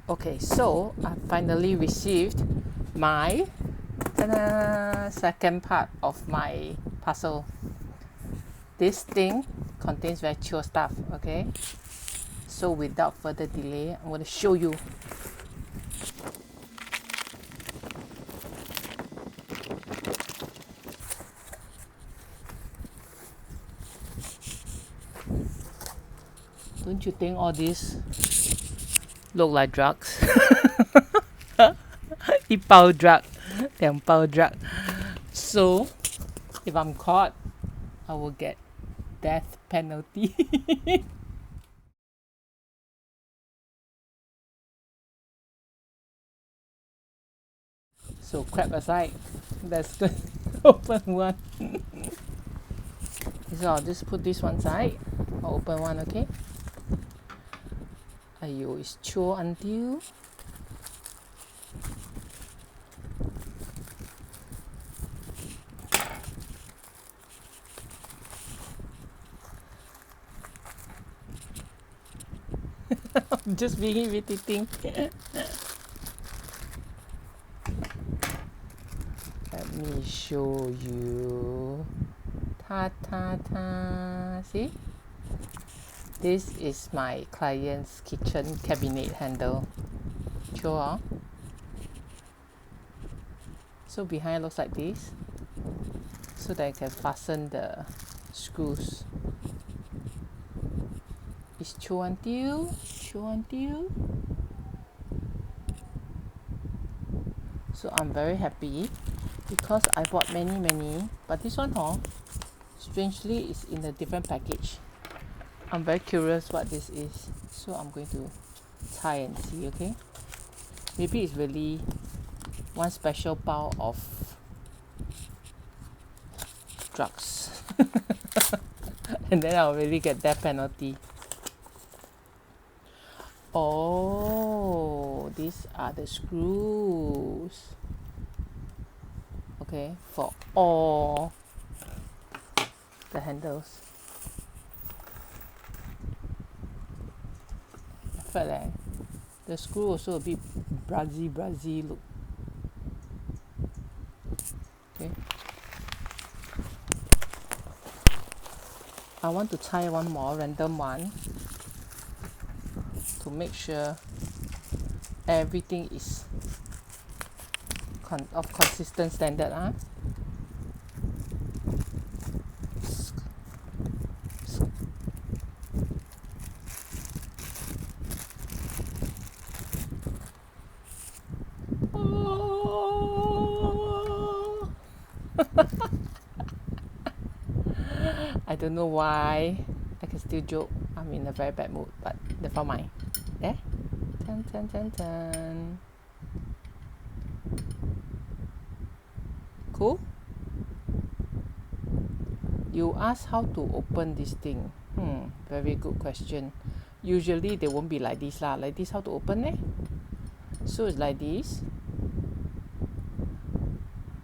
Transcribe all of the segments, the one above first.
Okay, so I finally received my second part of my puzzle. This thing contains very chio stuff, okay? So without further delay, I'm going to show you. Don't you think all this look like drugs? 一包 drug, 两包 drug. So if I'm caught, I will get death penalty. So crap aside, let's go open one. So I'll just put this one side. I'll open one, okay? Aiyo, it's chio until. I'm just being irritating. Let me show you. Ta ta ta. See? This is my client's kitchen cabinet handle. Sure. So behind looks like this. So that I can fasten the screws. It's chio until. So I'm very happy because I bought many, but this one strangely is in a different package. I'm very curious what this is, so I'm going to try and see, okay? Maybe it's really one special bao of drugs. And then I'll really get death penalty. Oh, these are the screws. Okay, for all the handles. I felt like the screw also a bit brazy look. Okay. I want to try one more random one to make sure everything is of consistent standard. Oh. I don't know why. I can still joke. I'm in a very bad mood, but never mind. There. Dun. Cool. You ask how to open this thing. Very good question. Usually they won't be like this lah. Like this, how to open eh? So it's like this.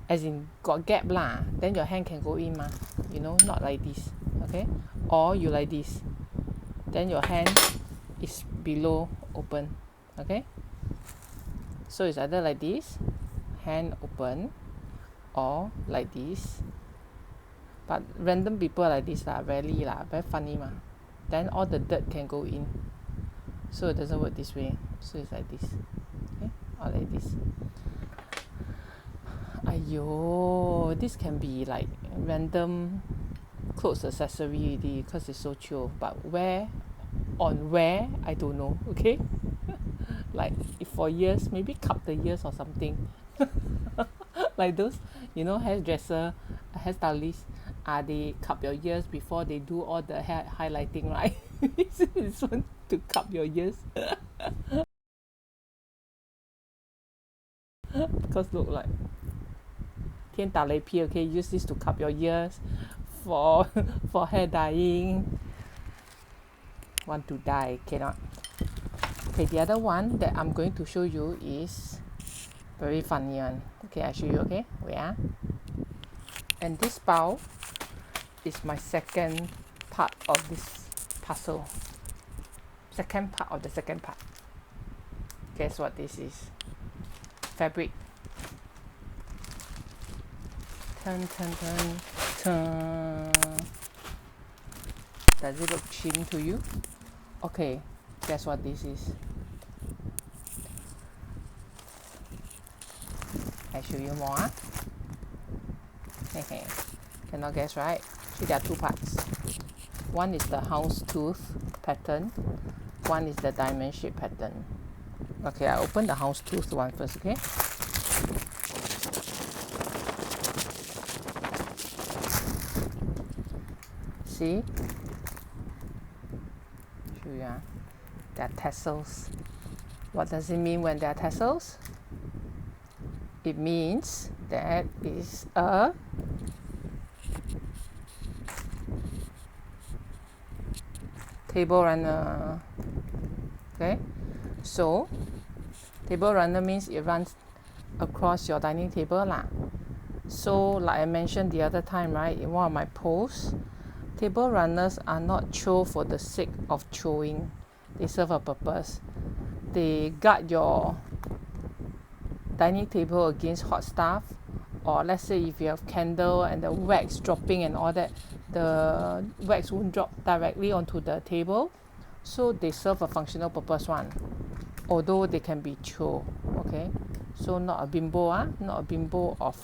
As in got gap lah. Then your hand can go in mah. You know, not like this. Okay? Or you like this. Then your hand is below open. Okay? So it's either like this, hand open, or like this. But random people like this lah, rarely lah, very funny mah. Then all the dirt can go in. So it doesn't work this way. So it's like this. Okay? Or like this. Aiyo, this can be like random clothes accessory already because it's so chio. But where, I don't know. Okay? Like if for ears, maybe cup the ears or something. Like those, you know, hairdresser, hairstylist, they cup your ears before they do all the hair highlighting, right? This one to cup your ears. Because look like 天打雷劈, okay, use this to cup your ears for hair dyeing. Want to dye, cannot. Okay, the other one that I'm going to show you is very funny one. Okay, I show you, okay? Wait. And this bao is my second part of this puzzle. Second part of the second part. Guess what this is? Fabric. Dun, dun, dun, dun. Does it look cheap to you? Okay, guess what this is? I show you more. Cannot guess, right? So there are two parts. One is the house tooth pattern. One is the diamond shape pattern. Okay, I open the house tooth one first, okay? See? Show you. There are tassels. What does it mean when there are tassels? It means that is a table runner. Okay, so table runner means it runs across your dining table lah. So like I mentioned the other time, right, in one of my posts, table runners are not chio for the sake of chioing. They serve a purpose. They guard your dining table against hot stuff, or let's say if you have candle and the wax dropping and all that, the wax won't drop directly onto the table. So they serve a functional purpose one, although they can be chio. Okay, so not a bimbo, not a bimbo of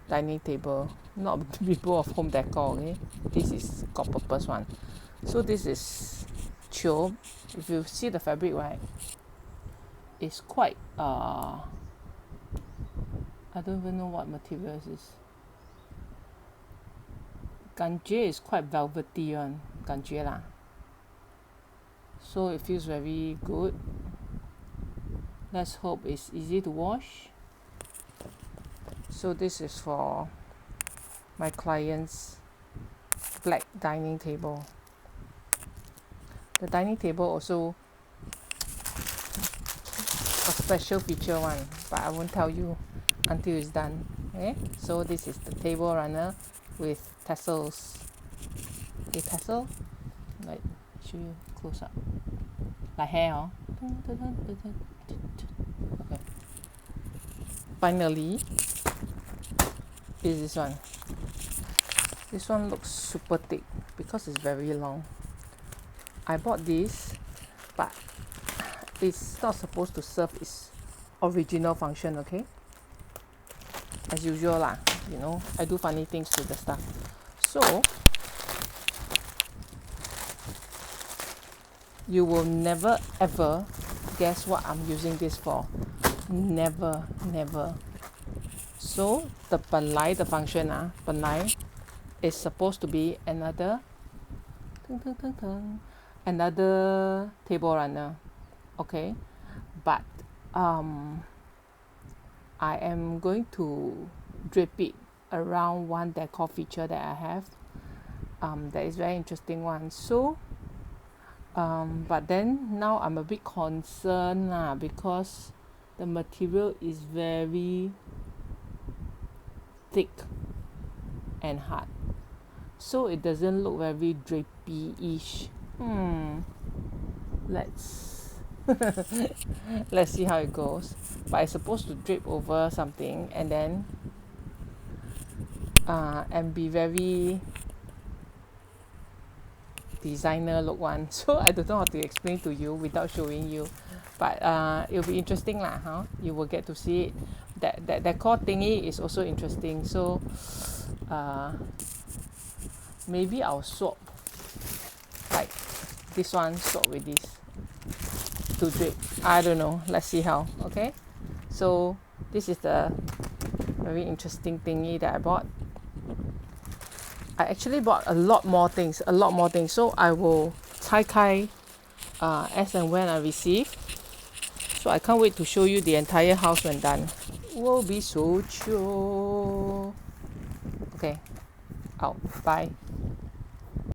dining table, not a bimbo of home decor. Okay, this is got purpose one. So this is chio. If you see the fabric, right, it's quite I don't even know what material is this. 感觉 is quite velvety one, 感觉啦. So it feels very good. Let's hope it's easy to wash. So this is for my client's black dining table. The dining table also a special feature one, but I won't tell you until it's done. Okay, so this is the table runner with tassels. Okay, tassel, like show you close up, like hair, huh? Okay. Finally, is this one. This one looks super thick because it's very long. I bought this, but it's not supposed to serve its original function. Okay, as usual lah, you know, I do funny things to the stuff. So you will never ever guess what I'm using this for. Never. So the 本来的 function 本来 is supposed to be another another table runner. Okay, but I am going to drape it around one decor feature that I have. That is very interesting one. So but then now I'm a bit concerned because the material is very thick and hard, so it doesn't look very drapey-ish. Let's see how it goes. But it's supposed to drape over something and then and be very designer look one. So I don't know how to explain to you without showing you, but it'll be interesting lah, huh? You will get to see it. That decor thingy is also interesting. So maybe I'll swap, like this one, swap with this to drape. I don't know, let's see how. Okay, so this is the very interesting thingy that I bought. I actually bought a lot more things, so I will 拆开 as and when I receive. So I can't wait to show you the entire house when done. Will be so chill. Okay, out. Bye.